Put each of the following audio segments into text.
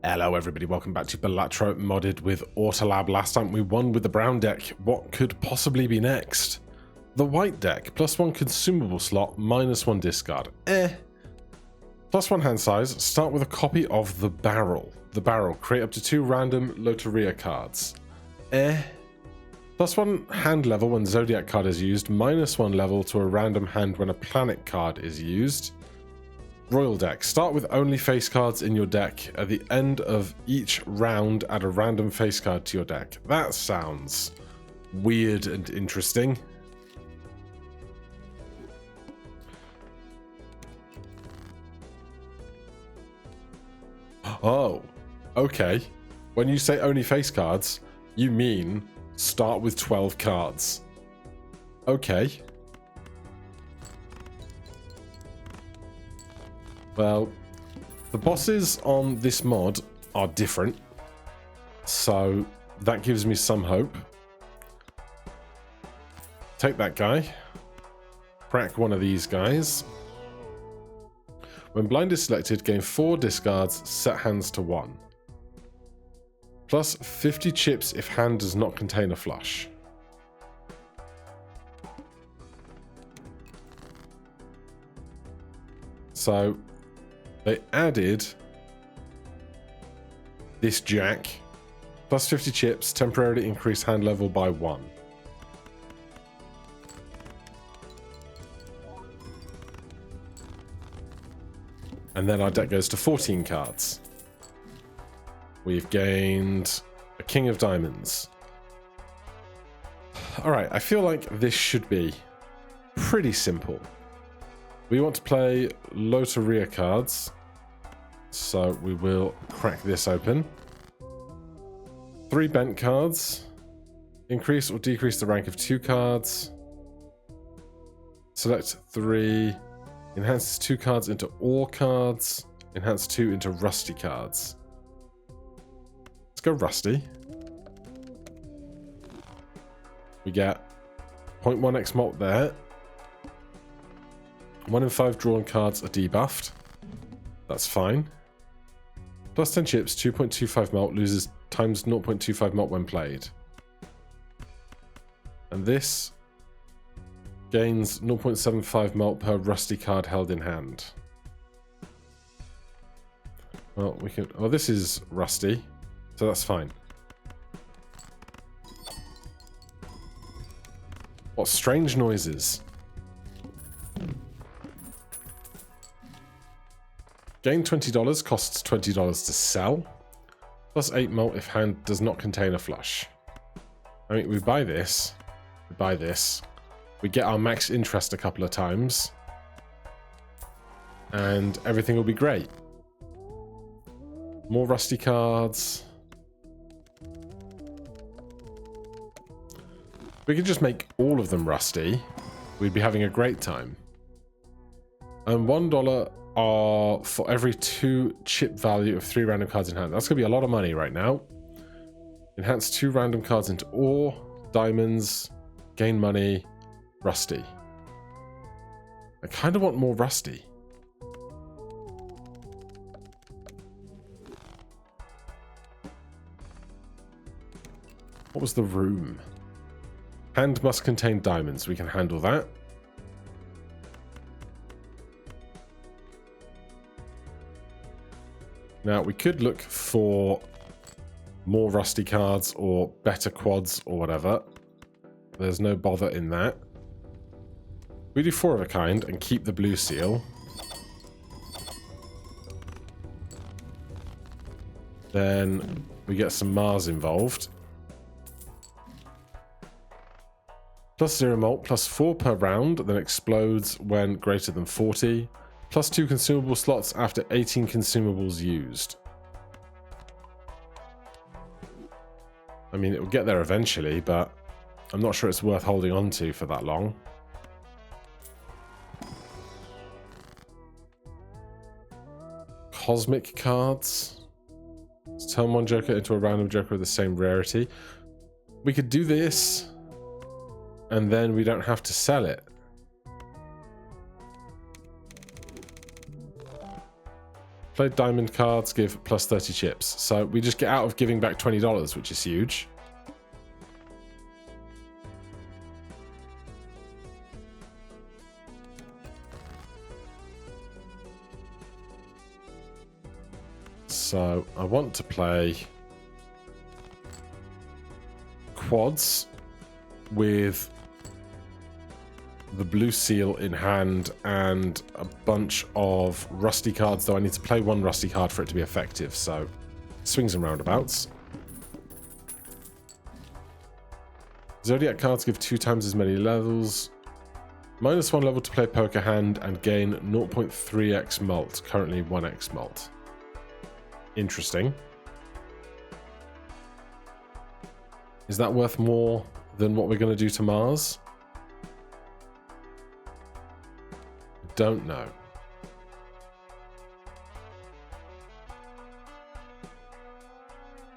Hello everybody, welcome back to Balatro modded with Ortalab. Last time we won with the brown deck. What could possibly be next? The white deck, +1 consumable slot, -1 discard. +1 hand size, start with a copy of the barrel. The barrel, create up to 2 random Loteria cards. +1 hand level when Zodiac card is used, -1 level to a random hand when a planet card is used. Royal deck. Start with only face cards in your deck. At the end of each round, add a random face card to your deck. That sounds weird and interesting. Oh, okay. When you say only face cards, you mean start with 12 cards. Okay. Well, the bosses on this mod are different, so that gives me some hope. Take that guy. Crack one of these guys. When blind is selected, gain 4 discards, set hands to 1. Plus 50 chips if hand does not contain a flush. So they added this jack, plus 50 chips, temporarily increase hand level by 1. And then our deck goes to 14 cards. We've gained a King of Diamonds. Alright, I feel like this should be pretty simple. We want to play Loteria cards, so we will crack this open. 3 bent cards. Increase or decrease the rank of 2 cards. Select 3. Enhances 2 cards into ore cards. Enhance 2 into rusty cards. Let's go rusty. We get 0.1x malt there. 1 in 5 drawn cards are debuffed. That's fine. Plus 10 chips, 2.25 malt, loses times 0.25 malt when played. And this gains 0.75 malt per rusty card held in hand. Well, we can... Oh, this is rusty, so that's fine. What strange noises. Gain $20, costs $20 to sell. Plus 8 malt if hand does not contain a flush. I mean, we buy this. We buy this. We get our max interest a couple of times. And everything will be great. More rusty cards. We could just make all of them rusty. We'd be having a great time. And $1 are for every 2 chip value of 3 random cards in hand. That's going to be a lot of money right now. Enhance 2 random cards into ore, diamonds, gain money, rusty. I kind of want more rusty. What was the room? Hand must contain diamonds. We can handle that. Now, we could look for more rusty cards or better quads or whatever. There's no bother in that. We do 4 of a kind and keep the blue seal. Then we get some Mars involved. Plus 0 malt, plus 4 per round, then explodes when greater than 40. Plus 2 consumable slots after 18 consumables used. I mean, it will get there eventually, but I'm not sure it's worth holding on to for that long. Cosmic cards. Let's turn 1 Joker into a random Joker of the same rarity. We could do this, and then we don't have to sell it. Played diamond cards give plus 30 chips. So we just get out of giving back $20, which is huge. So I want to play quads with the blue seal in hand and a bunch of rusty cards, though I need to play one rusty card for it to be effective, so swings and roundabouts. Zodiac cards give 2 times as many levels. -1 level to play poker hand and gain 0.3x mult, currently 1x mult. Interesting. Is that worth more than what we're going to do to Mars? Don't know.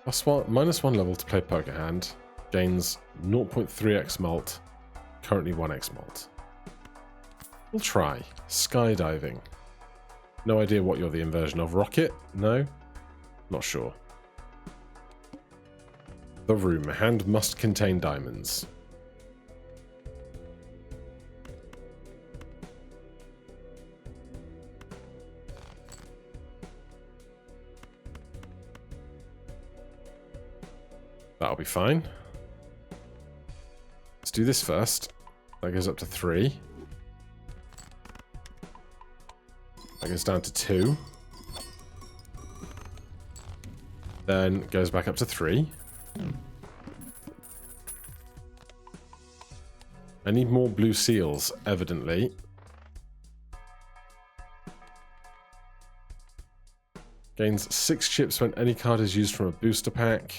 -1 level to play poker hand. Gains 0.3x mult. Currently 1x mult. We'll try. Skydiving. No idea what you're the inversion of. Rocket? No? Not sure. The room. A hand must contain diamonds. That'll be fine. Let's do this first. That goes up to 3. That goes down to 2. Then goes back up to 3. I need more blue seals, evidently. Gains 6 chips when any card is used from a booster pack.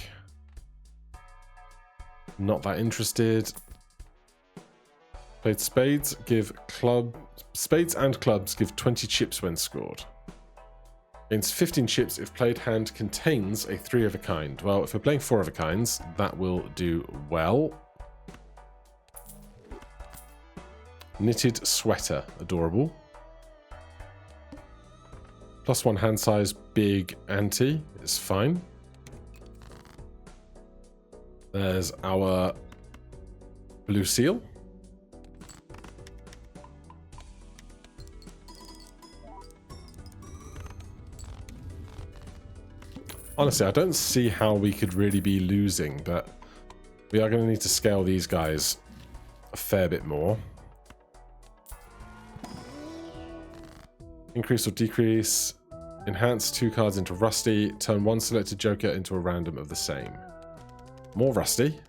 Not that interested. Played spades. Spades and clubs give 20 chips when scored. Gains 15 chips if played hand contains a 3 of a kind. Well, if we're playing 4 of a kinds, that will do well. Knitted sweater. Adorable. +1 hand size. Big ante. It's fine. There's our blue seal. Honestly, I don't see how we could really be losing, but we are going to need to scale these guys a fair bit more. Increase or decrease. Enhance 2 cards into rusty. Turn 1 selected joker into a random of the same. More rusty.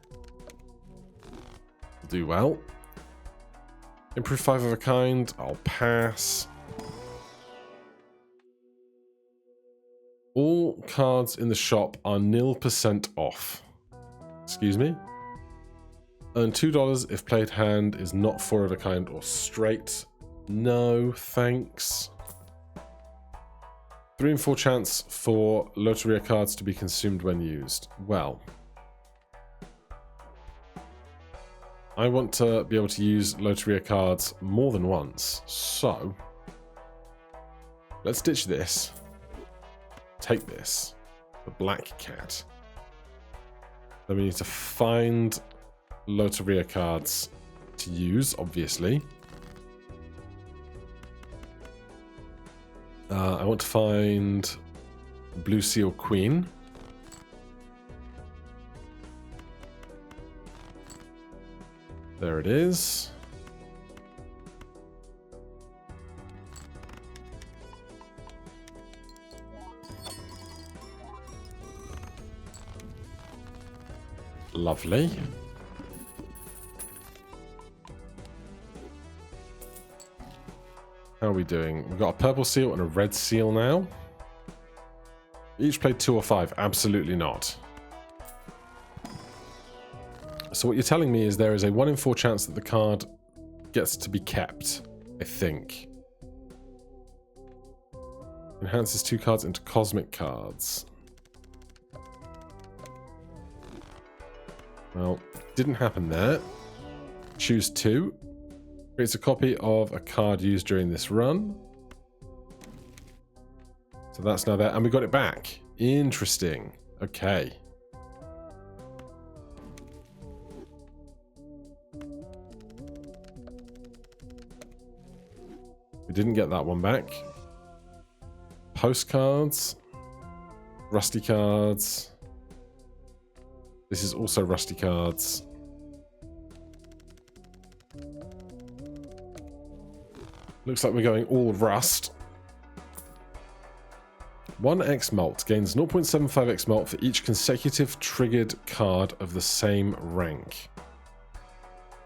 Do well. Improve 5 of a kind. I'll pass. All cards in the shop are 0% off. Excuse me. Earn $2 if played hand is not 4 of a kind or straight. No, thanks. 3 in 4 chance for Loteria cards to be consumed when used. Well, I want to be able to use Loteria cards more than once, so let's ditch this. Take this, the black cat. Then we need to find Loteria cards to use, obviously. I want to find Blue Seal Queen. There it is. Lovely. How are we doing? We've got a purple seal and a red seal now. Each played 2 or 5. Absolutely not. So what you're telling me is there is a 1 in 4 chance that the card gets to be kept, I think. Enhances 2 cards into cosmic cards. Well, didn't happen there. Choose 2. Creates a copy of a card used during this run. So So that's now there. And we got it back. Interesting. Okay. We didn't get that one back. Postcards. Rusty cards. This is also rusty cards. Looks like we're going all rust. 1x malt gains 0.75x malt for each consecutive triggered card of the same rank.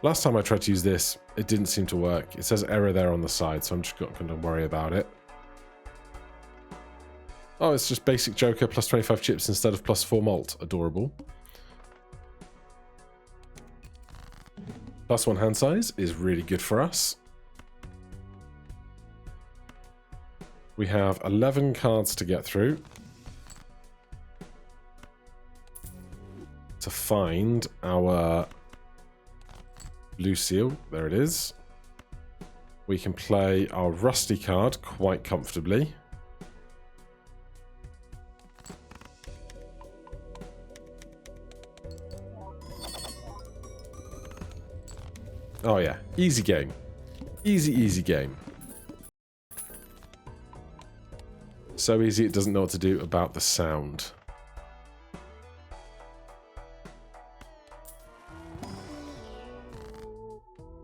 Last time I tried to use this, it didn't seem to work. It says error there on the side, so I'm just not going to worry about it. Oh, it's just basic Joker plus 25 chips instead of plus 4 malt. Adorable. Plus 1 hand size is really good for us. We have 11 cards to get through to find our blue seal. There it is. We can play our rusty card quite comfortably. Oh yeah, easy game. Easy, easy game. So easy it doesn't know what to do about the sound.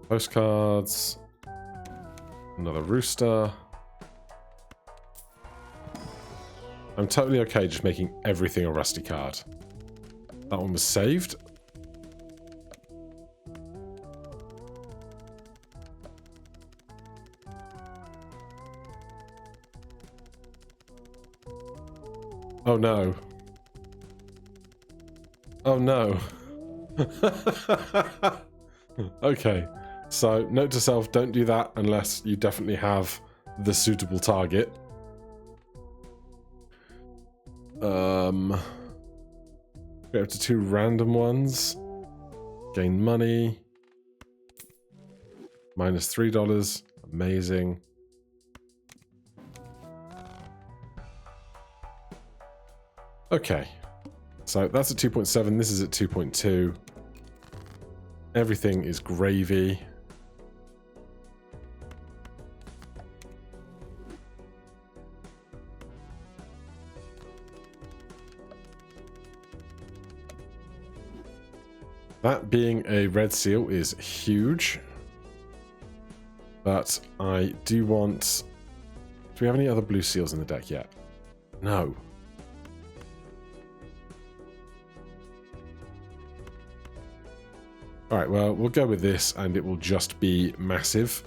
Postcards. Another rooster. I'm totally okay just making everything a rusty card. That one was saved. Oh no. Oh no. Okay. So, note to self, don't do that unless you definitely have the suitable target. Get up to 2 random ones. Gain money. Minus $3. Amazing. Okay, so that's at 2.7, this is at 2.2. Everything is gravy. That being a red seal is huge. But I do want... Do we have any other blue seals in the deck yet? No. Alright, well, we'll go with this, and it will just be massive.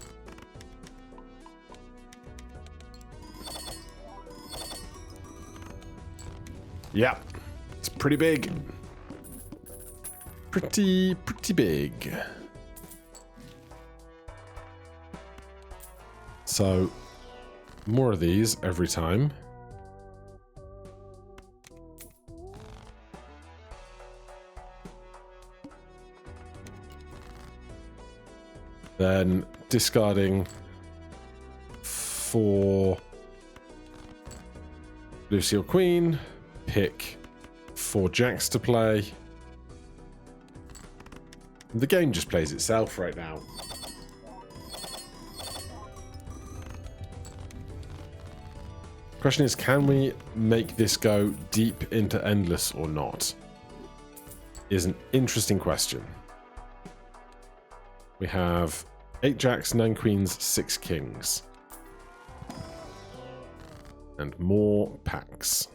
Yeah, it's pretty big. Pretty big. So, more of these every time. Then discarding 4 blue seal queen, pick 4 jacks to play. The game just plays itself right now. Question is, can we make this go deep into endless or not? Is an interesting question. We have 8 jacks, 9 queens, 6 kings. And more packs.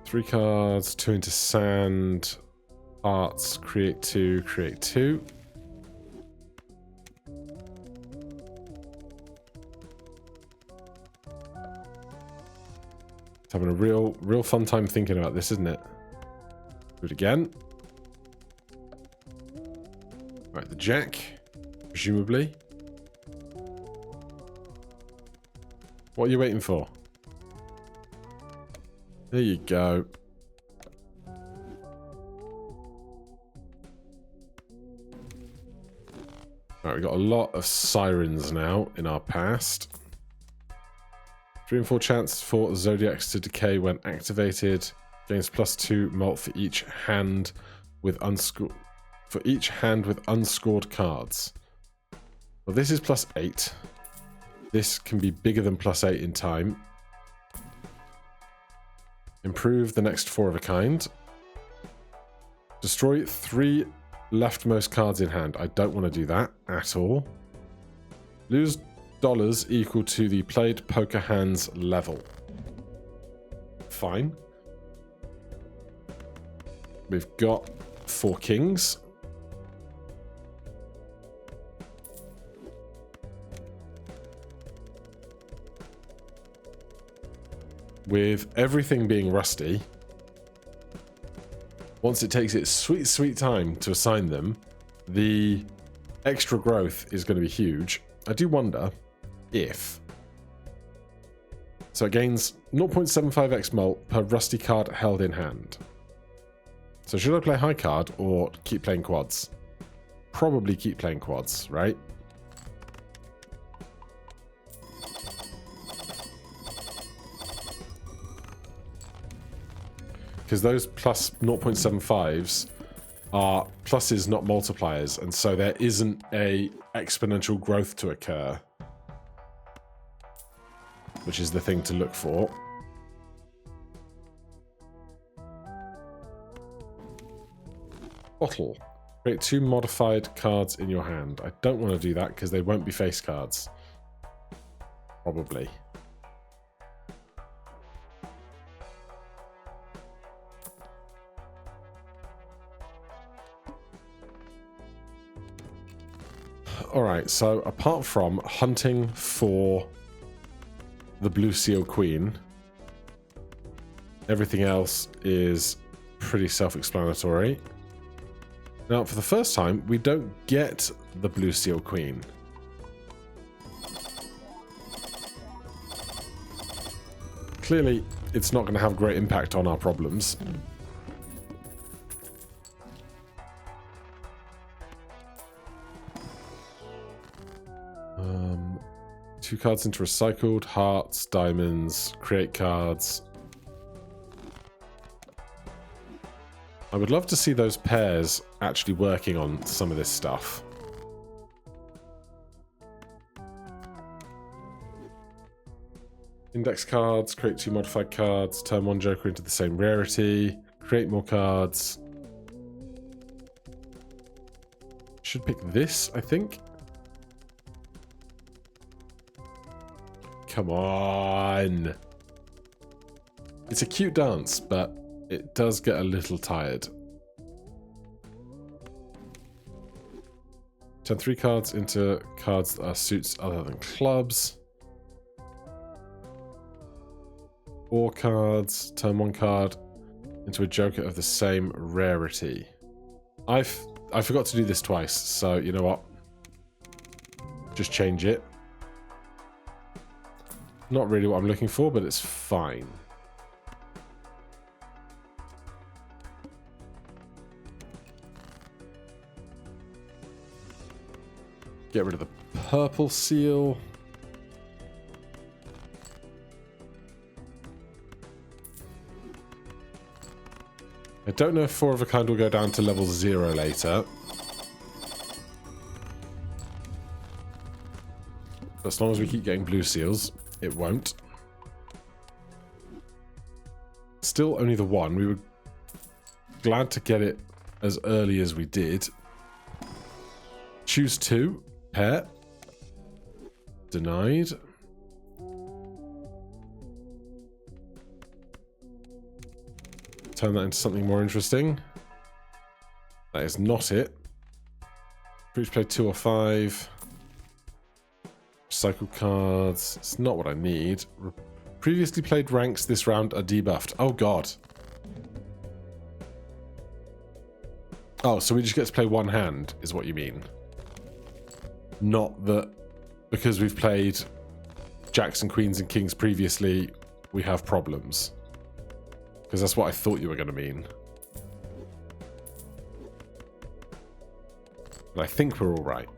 Three cards, 2 into sand, hearts, create 2, create 2. Having a real fun time thinking about this, isn't it? Do it again. Right, the jack, presumably. What are you waiting for? There you go. Alright, we've got a lot of sirens now in our past. 3 and 4 chance for Zodiacs to decay when activated. Gains +2 mult for each hand with unscored cards. Well, this is +8. This can be bigger than +8 in time. Improve the next 4 of a kind. Destroy 3 leftmost cards in hand. I don't want to do that at all. Lose dollars equal to the played poker hands level. Fine. We've got 4 kings. With everything being rusty, once it takes its sweet, sweet time to assign them, the extra growth is going to be huge. I do wonder if... So it gains 0.75x mult per rusty card held in hand. So should I play high card or keep playing quads? Probably keep playing quads, right? Because those plus 0.75s are pluses, not multipliers, and so there isn't a exponential growth to occur, which is the thing to look for. Bottle. Create 2 modified cards in your hand. I don't want to do that because they won't be face cards. Probably. Alright, so apart from hunting for the Blue Seal Queen, everything else is pretty self-explanatory. Now, for the first time, we don't get the Blue Seal Queen. Clearly, it's not going to have great impact on our problems. Two cards into recycled, hearts, diamonds, create cards. I would love to see those pairs actually working on some of this stuff. Index cards, create 2 modified cards, turn 1 joker into the same rarity, create more cards. Should pick this, I think. Come on. It's a cute dance, but it does get a little tired. Turn 3 cards into cards that are suits other than clubs. 4 cards. Turn 1 card into a joker of the same rarity. I forgot to do this twice, so you know what? Just change it. Not really what I'm looking for, but it's fine. Get rid of the purple seal. I don't know if 4 of a kind will go down to level 0 later. But as long as we keep getting blue seals, it won't. Still only the 1. We were glad to get it as early as we did. Choose 2. Pair. Denied. Turn that into something more interesting. That is not it. Please play 2 or 5. Recycle cards. It's not what I need. Previously played ranks this round are debuffed. Oh god. Oh, so we just get to play 1 hand, is what you mean. Not that because we've played jacks and queens and kings previously, we have problems. Because that's what I thought you were going to mean. But I think we're all right.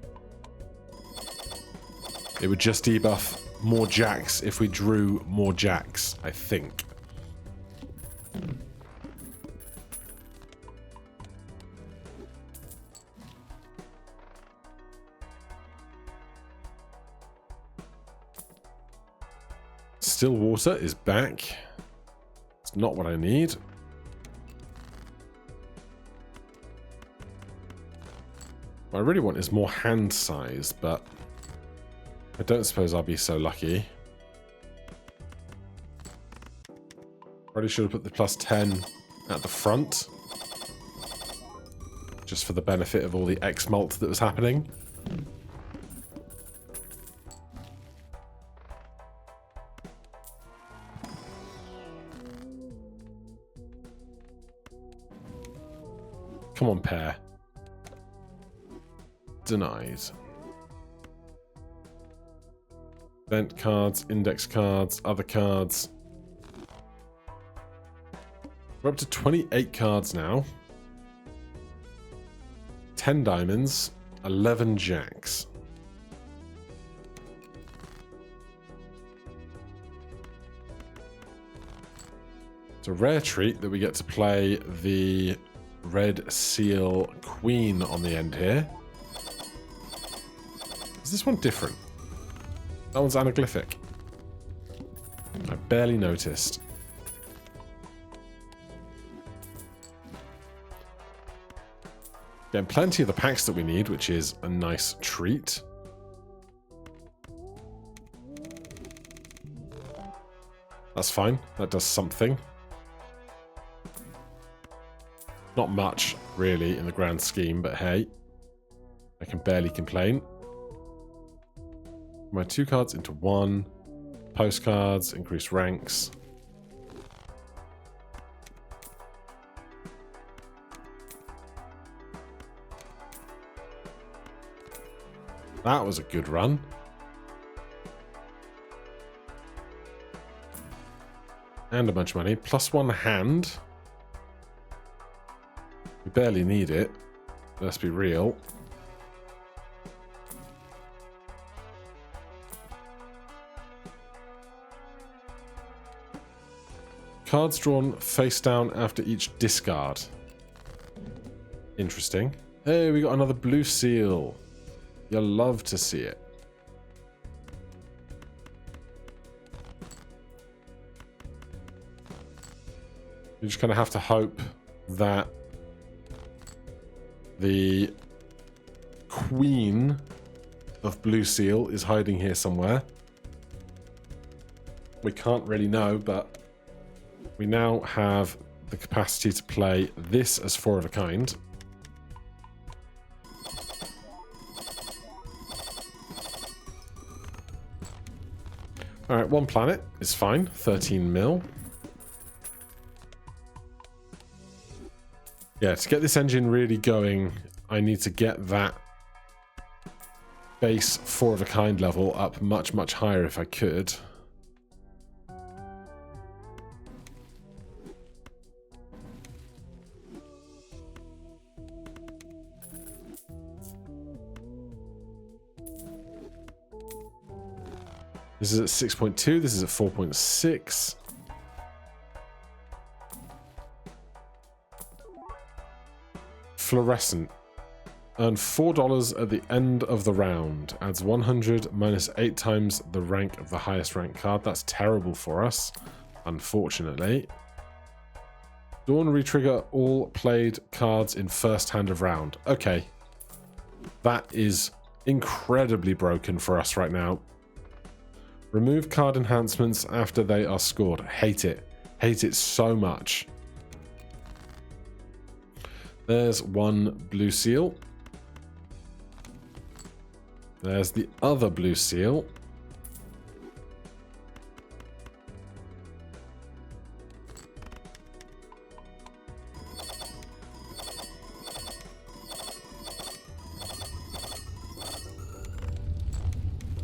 It would just debuff more jacks if we drew more jacks, I think. Still water is back. It's not what I need. What I really want is more hand size, but I don't suppose I'll be so lucky. Probably should have put the +10 at the front, just for the benefit of all the X-mult that was happening. Come on, pair. Denied. Event cards, index cards, other cards. We're up to 28 cards now. 10 diamonds, 11 jacks. It's a rare treat that we get to play the Red Seal Queen on the end here. Is this one different? That one's anaglyphic. I barely noticed. Getting plenty of the packs that we need, which is a nice treat. That's fine. That does something. Not much, really, in the grand scheme, but hey, I can barely complain. My 2 cards into 1. Postcards, increase ranks. That was a good run. And a bunch of money. +1 hand. We barely need it. Let's be real. Cards drawn face down after each discard. Interesting. Hey, we got another blue seal. You'll love to see it. You just kind of have to hope that the Queen of Blue Seal is hiding here somewhere. We can't really know, but we now have the capacity to play this as 4 of a kind. Alright, 1 planet is fine. 13 mil. Yeah, to get this engine really going, I need to get that base 4 of a kind level up much, much higher if I could. This is at 6.2, this is at 4.6. Fluorescent. Earn $4 at the end of the round. Adds 100 minus 8 times the rank of the highest ranked card. That's terrible for us, unfortunately. Dawn retrigger all played cards in first hand of round. Okay. That is incredibly broken for us right now. Remove card enhancements after they are scored. Hate it. Hate it so much. There's 1 blue seal. There's the other blue seal.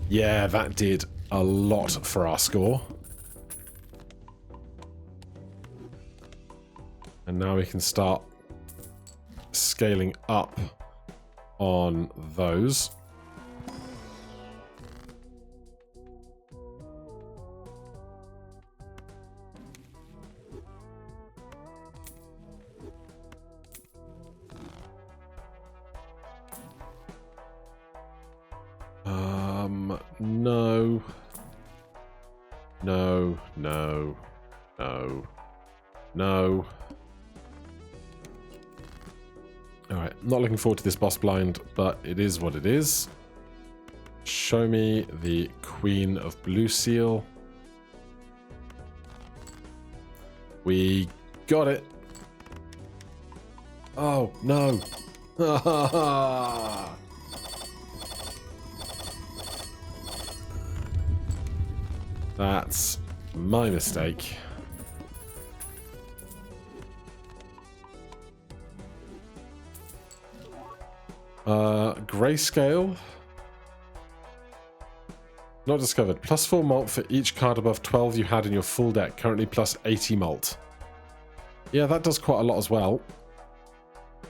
Yeah, that did a lot for our score. And now we can start scaling up on those. No. No, no, no, no. Alright, not looking forward to this boss blind, but it is what it is. Show me the Queen of Blue Seal. We got it. Oh, no. That's my mistake. Grayscale. Not discovered. +4 malt for each card above 12 you had in your full deck. Currently +80 malt. Yeah, that does quite a lot as well.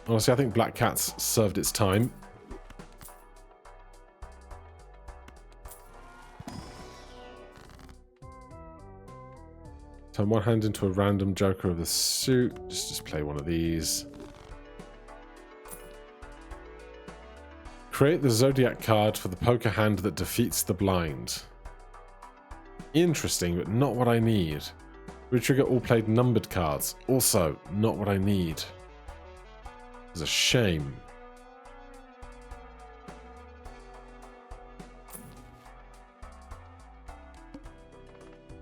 Honestly, I think Black Cat's served its time. Turn one hand into a random joker of the suit. Just play one of these. Create the Zodiac card for the poker hand that defeats the blind. Interesting, but not what I need. Retrigger all played numbered cards. Also, not what I need. It's a shame.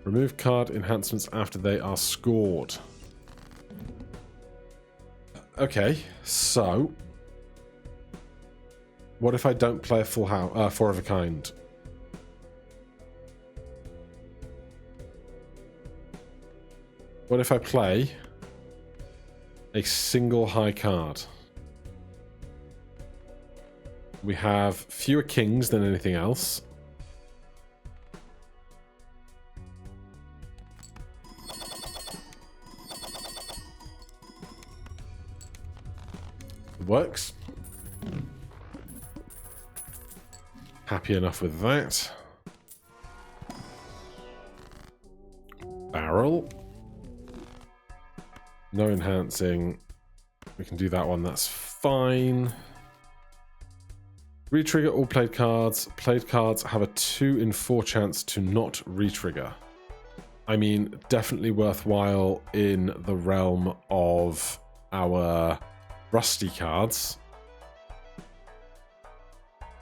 Remove card enhancements after they are scored. Okay, so what if I don't play a full house, 4 of a kind? What if I play a single high card? We have fewer kings than anything else. Works. Happy enough with that. Barrel. No enhancing. We can do that one, that's fine. Retrigger all played cards. Played cards have a 2 in 4 chance to not retrigger. I mean, definitely worthwhile in the realm of our rusty cards.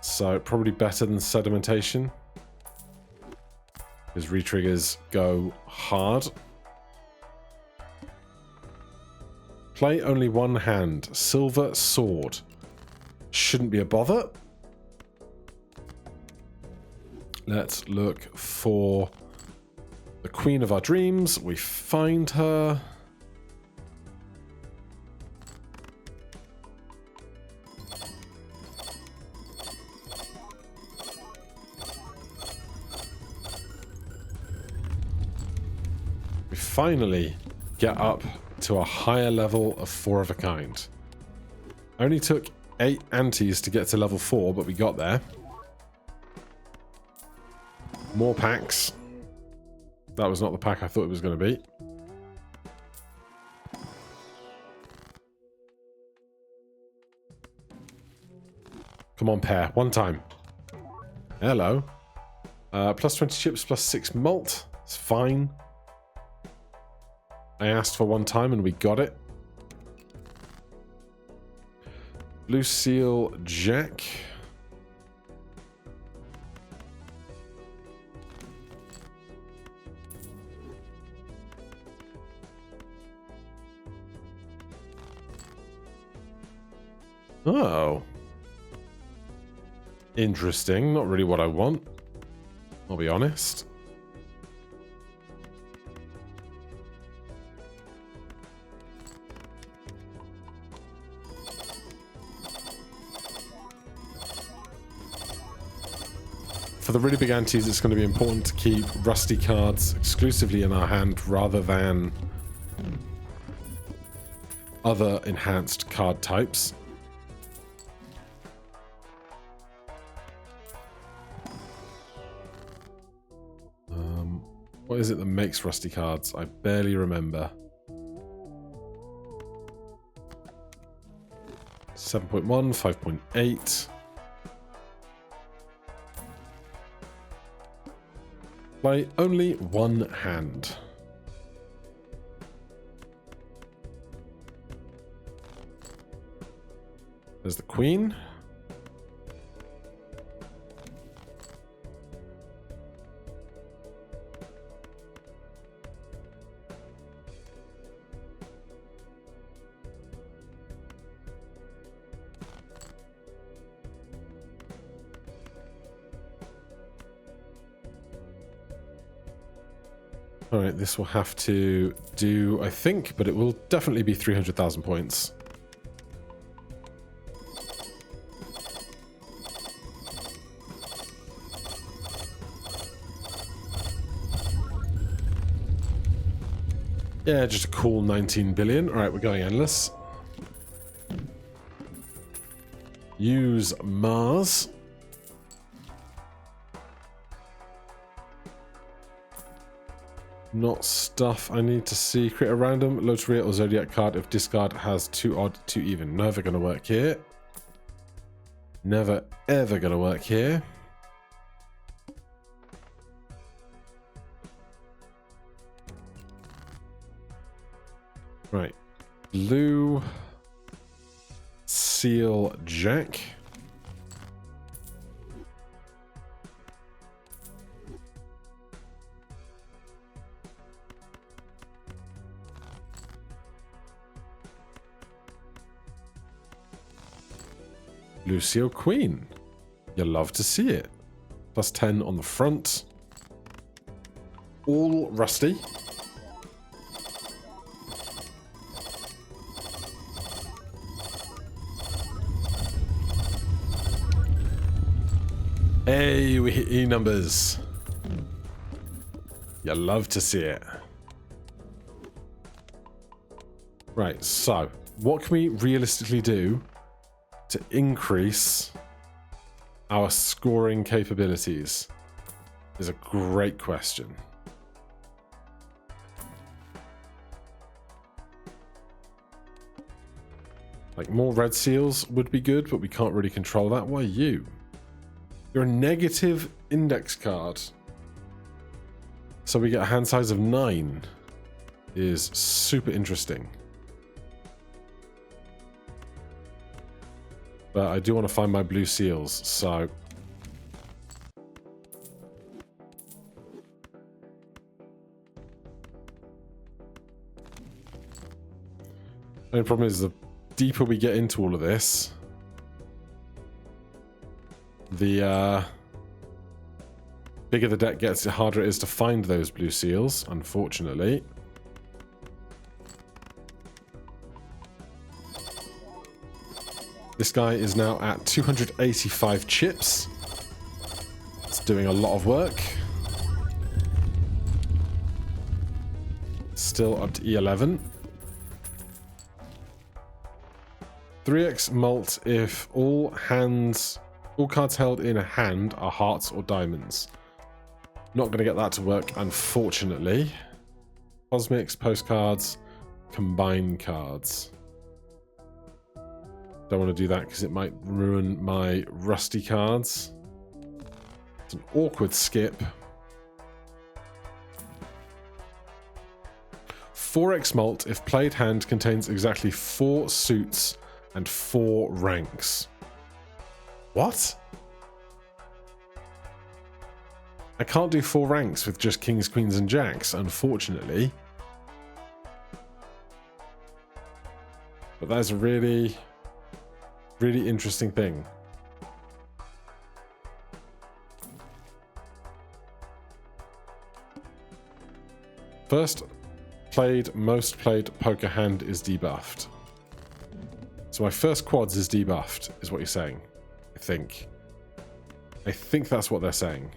So probably better than sedimentation, because retriggers go hard. Play only one hand. Silver Sword. Shouldn't be a bother. Let's look for the Queen of our Dreams. We find her. We finally get up to a higher level of 4 of a kind. Only took 8 antes to get to level 4, but we got there. More packs. That was not the pack I thought it was going to be. Come on, pair. One time. Hello. Plus 20 chips, plus 6 malt. It's fine. I asked for one time and we got it. Blue Seal Jack. Oh. Interesting. Not really what I want, I'll be honest. For the really big antes, it's going to be important to keep rusty cards exclusively in our hand rather than other enhanced card types. What is it that makes rusty cards? I barely remember. 7.1, 5.8. Play only one hand. There's the queen. Alright, this will have to do, I think, but it will definitely be 300,000 points. Yeah, just a cool 19 billion. Alright, we're going endless. Use Mars. Not stuff I need to see. Create a random loteria or zodiac card if discard has 2 odd, 2 even. Never gonna work here. Never ever gonna work here. Right. Blue seal jack. Blue seal queen. You love to see it. Plus 10 on the front. All rusty. Hey, we hit E numbers. You love to see it. Right, so what can we realistically do to increase our scoring capabilities is a great question. Like more red seals would be good, but we can't really control that. Why are you? You're a negative index card. So we get a hand size of 9. Is super interesting. But I do want to find my blue seals, so... The only problem is the deeper we get into all of this, the bigger the deck gets, the harder it is to find those blue seals, unfortunately. This guy is now at 285 chips. It's doing a lot of work. Still up to E11. 3x mult if all cards held in a hand are hearts or diamonds. Not going to get that to work, unfortunately. Cosmics, postcards, combine cards. Don't want to do that because it might ruin my rusty cards. It's an awkward skip. 4x mult if played hand contains exactly 4 suits and 4 ranks. What? I can't do 4 ranks with just kings, queens, and jacks, unfortunately. But that is a really, really interesting thing. First played, most played poker hand is debuffed. So my first quads is debuffed, is what you're saying. I think. I think that's what they're saying.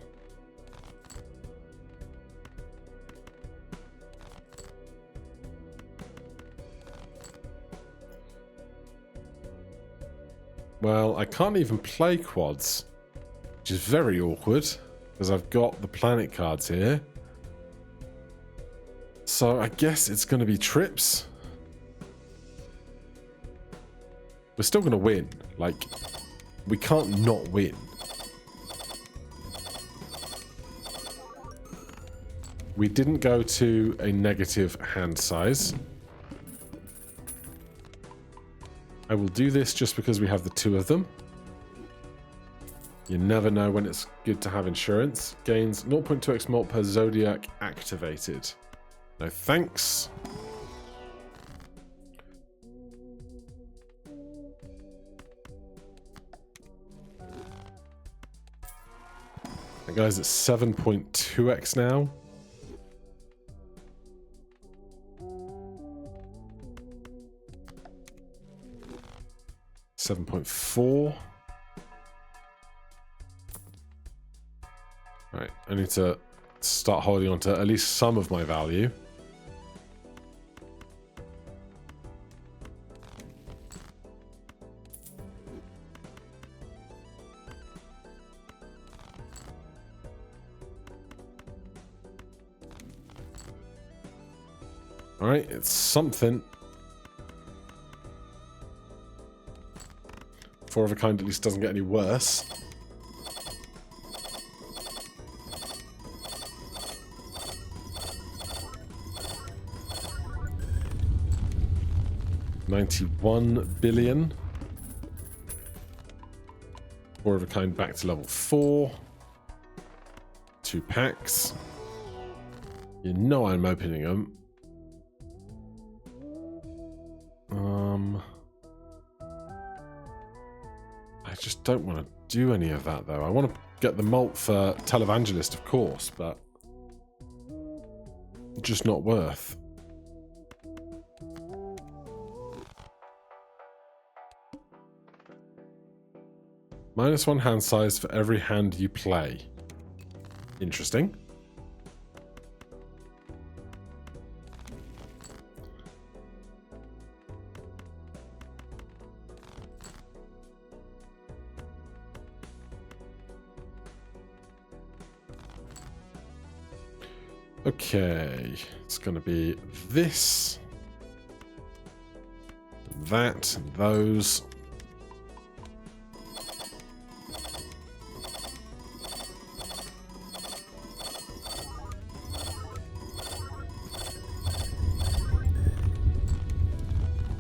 Well, I can't even play quads, which is very awkward, because I've got the planet cards here. So I guess it's going to be trips. We're still going to win. Like, we can't not win. We didn't go to a negative hand size. I will do this just because we have the two of them. You never know when it's good to have insurance. Gains 0.2x mult per zodiac activated. No thanks. That guy's at 7.2x now. $7.4. Right, I need to start holding on to at least some of my value. Alright, it's something. Four of a kind at least doesn't get any worse. $91 billion. Four of a kind back to level 4. 2 packs. You know I'm opening them. I just don't want to do any of that though. I want to get the mult for Televangelist, of course, but just not worth. -1 hand size for every hand you play. Interesting. Okay, it's going to be this, that, and those.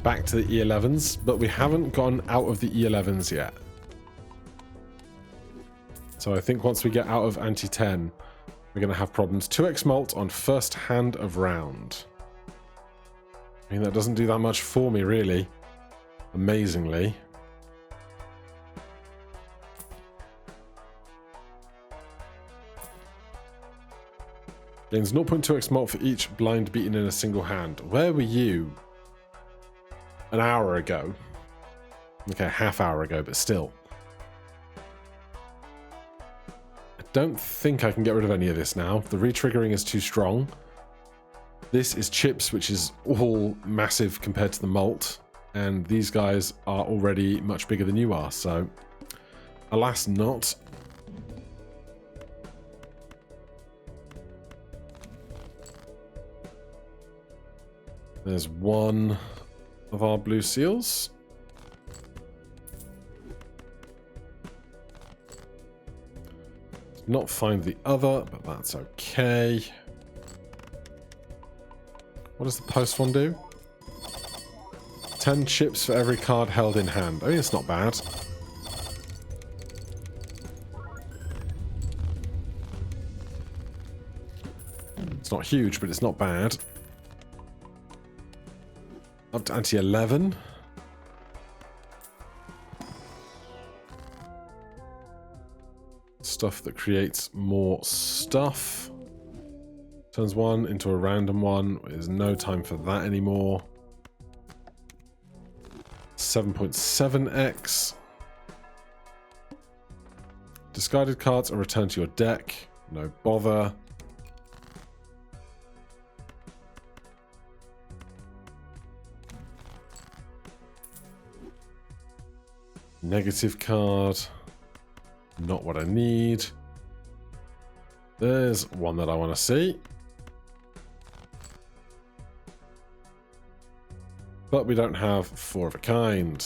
Back to the E11s, but we haven't gone out of the E11s yet. So I think once we get out of Ante-10, we're going to have problems. 2x mult on first hand of round. I mean, that doesn't do that much for me, really. Amazingly. Gains 0.2x mult for each blind beaten in a single hand. Where were you an hour ago? Okay, a half hour ago, but still. Don't think I can get rid of any of this now. The retriggering is too strong. This is chips, which is all massive compared to the mult, and these guys are already much bigger than you are, so alas not. There's one of our blue seals. Not find the other, but that's okay. What does the post one do? 10 chips for every card held in hand. Oh, it's not bad. It's not huge, but it's not bad. Up to Ante-11. Stuff that creates more stuff. Turns one into a random one. There's no time for that anymore. 7.7x. Discarded cards are returned to your deck. No bother. Negative card. Not what I need. There's one that I want to see. But we don't have four of a kind.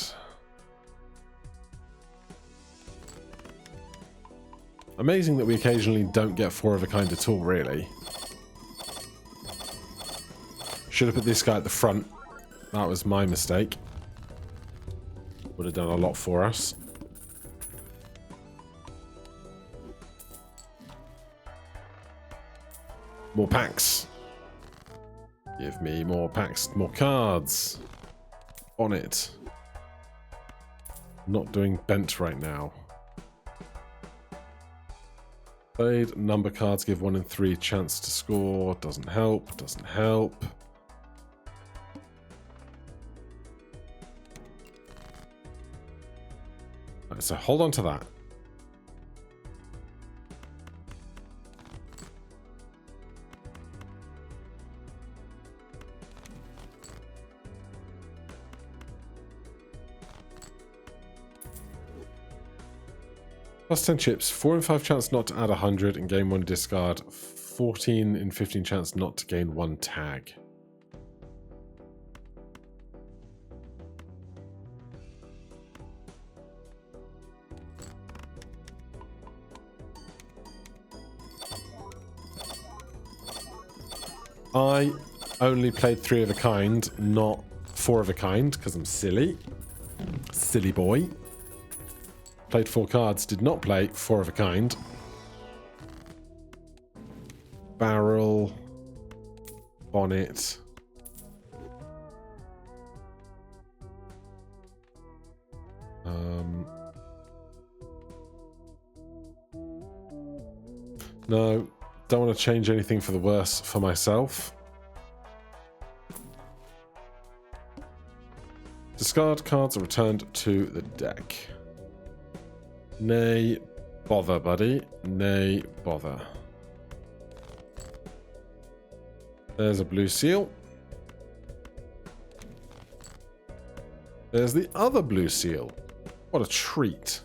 Amazing that we occasionally don't get four of a kind at all, really. Should have put this guy at the front. That was my mistake. Would have done a lot for us. More packs. Give me more packs, more cards. On it. Not doing bent right now. Played number cards give 1 in 3 chance to score. Doesn't help. Doesn't help. Right, so hold on to that. Plus 10 chips, 4 in 5 chance not to add 100 and gain 1 discard, 14 in 15 chance not to gain 1 tag. I only played 3 of a kind, not 4 of a kind, because I'm silly. Silly boy. Played 4 cards, did not play 4 of a kind. Barrel. Bonnet. No, don't want to change anything for the worse for myself. Discard cards are returned to the deck. Nay, bother, buddy. Nay, bother. There's a blue seal. There's the other blue seal. What a treat.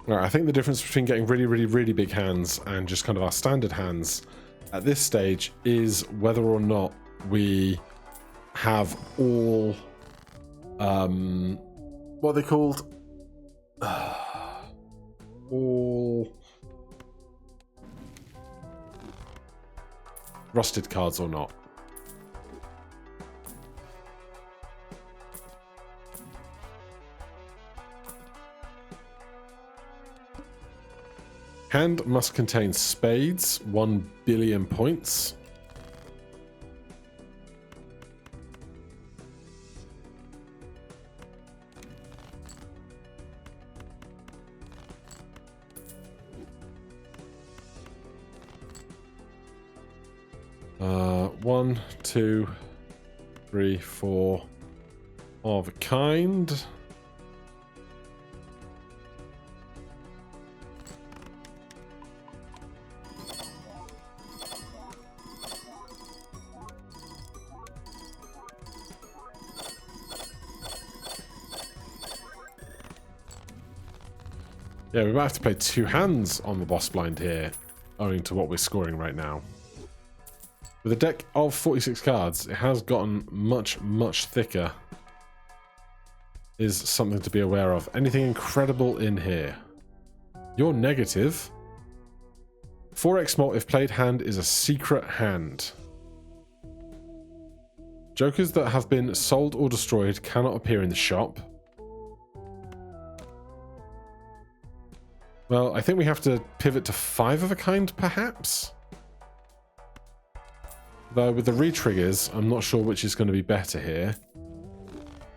Right, I think the difference between getting really, really, really big hands and just kind of our standard hands at this stage is whether or not we have all, what are they called? All rusted cards or not. Hand must contain spades, 1 billion points. One, 2, 3, 4 of a kind. Yeah, we might have to play 2 hands on the boss blind here, owing to what we're scoring right now. With a deck of 46 cards, it has gotten much, much thicker. Is something to be aware of. Anything incredible in here? You're negative. 4x malt if played hand is a secret hand. Jokers that have been sold or destroyed cannot appear in the shop. Well, I think we have to pivot to 5 of a kind, perhaps? Though with the re-triggers, I'm not sure which is going to be better here.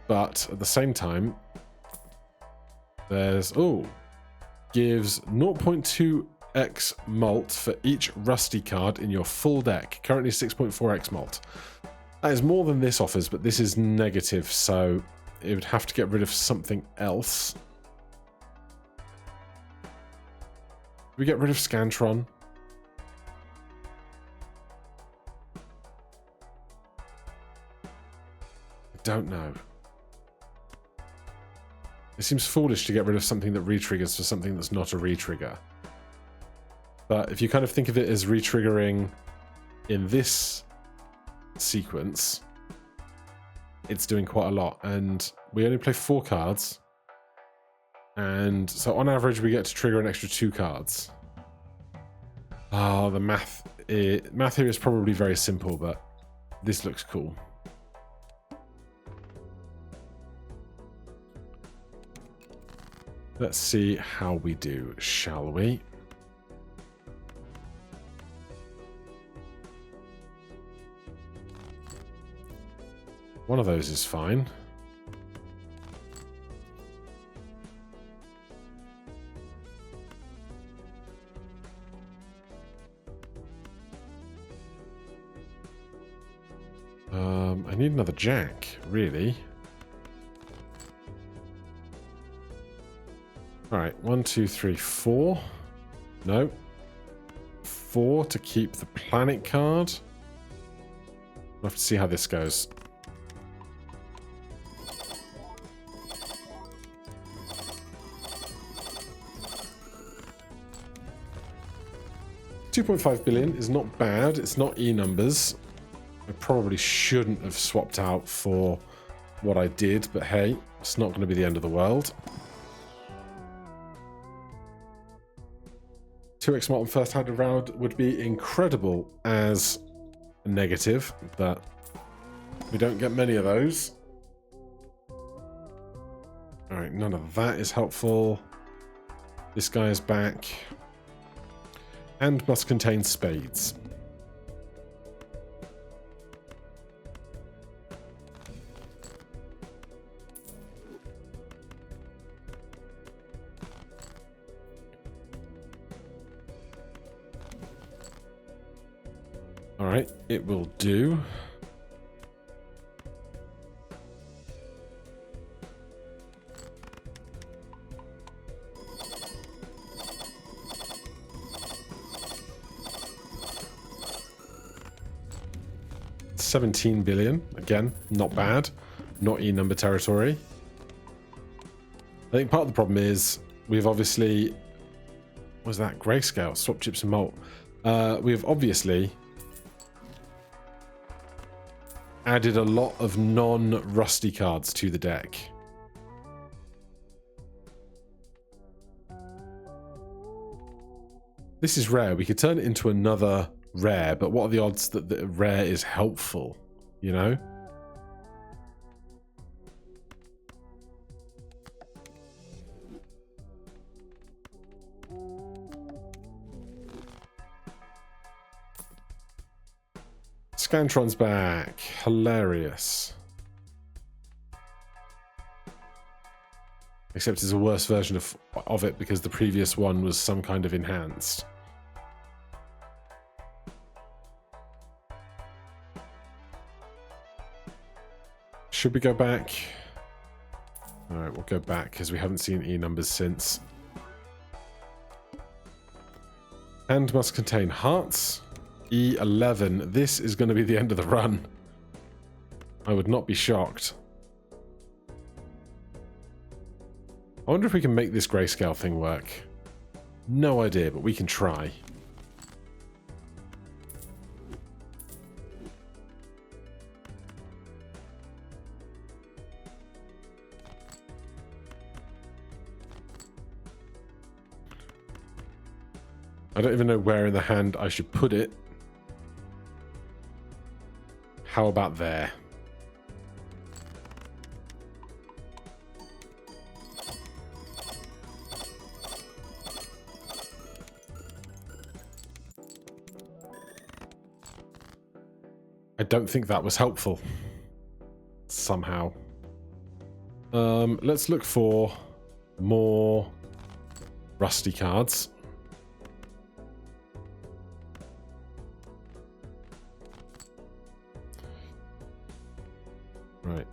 But at the same time, there's... Oh! Gives 0.2x malt for each rusty card in your full deck. Currently 6.4x malt. That is more than this offers, but this is negative, so it would have to get rid of something else. We get rid of Scantron. I don't know. It seems foolish to get rid of something that re-triggers for something that's not a re-trigger. But if you kind of think of it as re-triggering in this sequence, it's doing quite a lot. And we only play 4 cards. And so on average, we get to trigger an extra 2 cards. Oh, the math here is probably very simple, but this looks cool. Let's see how we do, shall we? One of those is fine. I need another jack, really. Alright, 1, 2, 3, 4. No. 4 to keep the planet card. We'll have to see how this goes. $2.5 billion is not bad. It's not E numbers. I probably shouldn't have swapped out for what I did, but hey, it's not going to be the end of the world. 2x Martin first-handed round would be incredible as a negative, but we don't get many of those. Alright, none of that is helpful. This guy is back. And must contain spades. Alright, it will do. $17 billion, again, not bad. Not E number territory. I think part of the problem is we've obviously... What was that? Grayscale, swap chips and malt. We have obviously added a lot of non-rusty cards to the deck. This is rare. We could turn it into another rare, but what are the odds that the rare is helpful, you know? Scantron's back. Hilarious. Except it's a worse version of it because the previous one was some kind of enhanced. Should we go back? Alright, we'll go back because we haven't seen E numbers since. Hand must contain hearts. E11. This is going to be the end of the run. I would not be shocked. I wonder if we can make this grayscale thing work. No idea, but we can try. I don't even know where in the hand I should put it. How about there? I don't think that was helpful. Somehow. Let's look for more rusty cards. Right.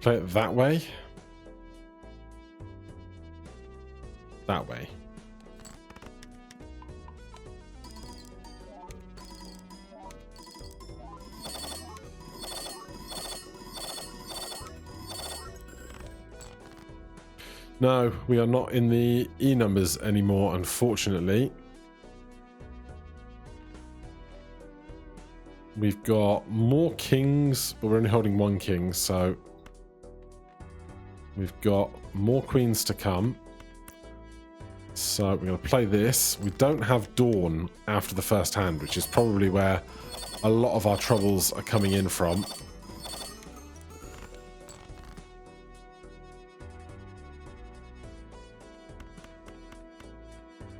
Play it that way. That way. No, we are not in the E numbers anymore, unfortunately. We've got more kings, but we're only holding one king, so we've got more queens to come. So we're going to play this. We don't have Dawn after the first hand, which is probably where a lot of our troubles are coming in from.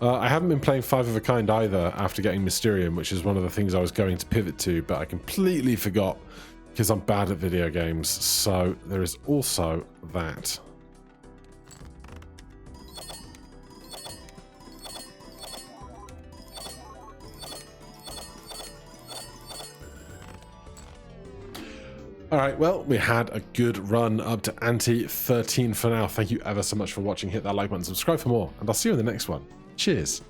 I haven't been playing Five of a Kind either after getting Mysterium, which is one of the things I was going to pivot to, but I completely forgot because I'm bad at video games. So there is also that. All right, well, we had a good run up to ante 13 for now. Thank you ever so much for watching. Hit that like button, subscribe for more, and I'll see you in the next one. Cheers.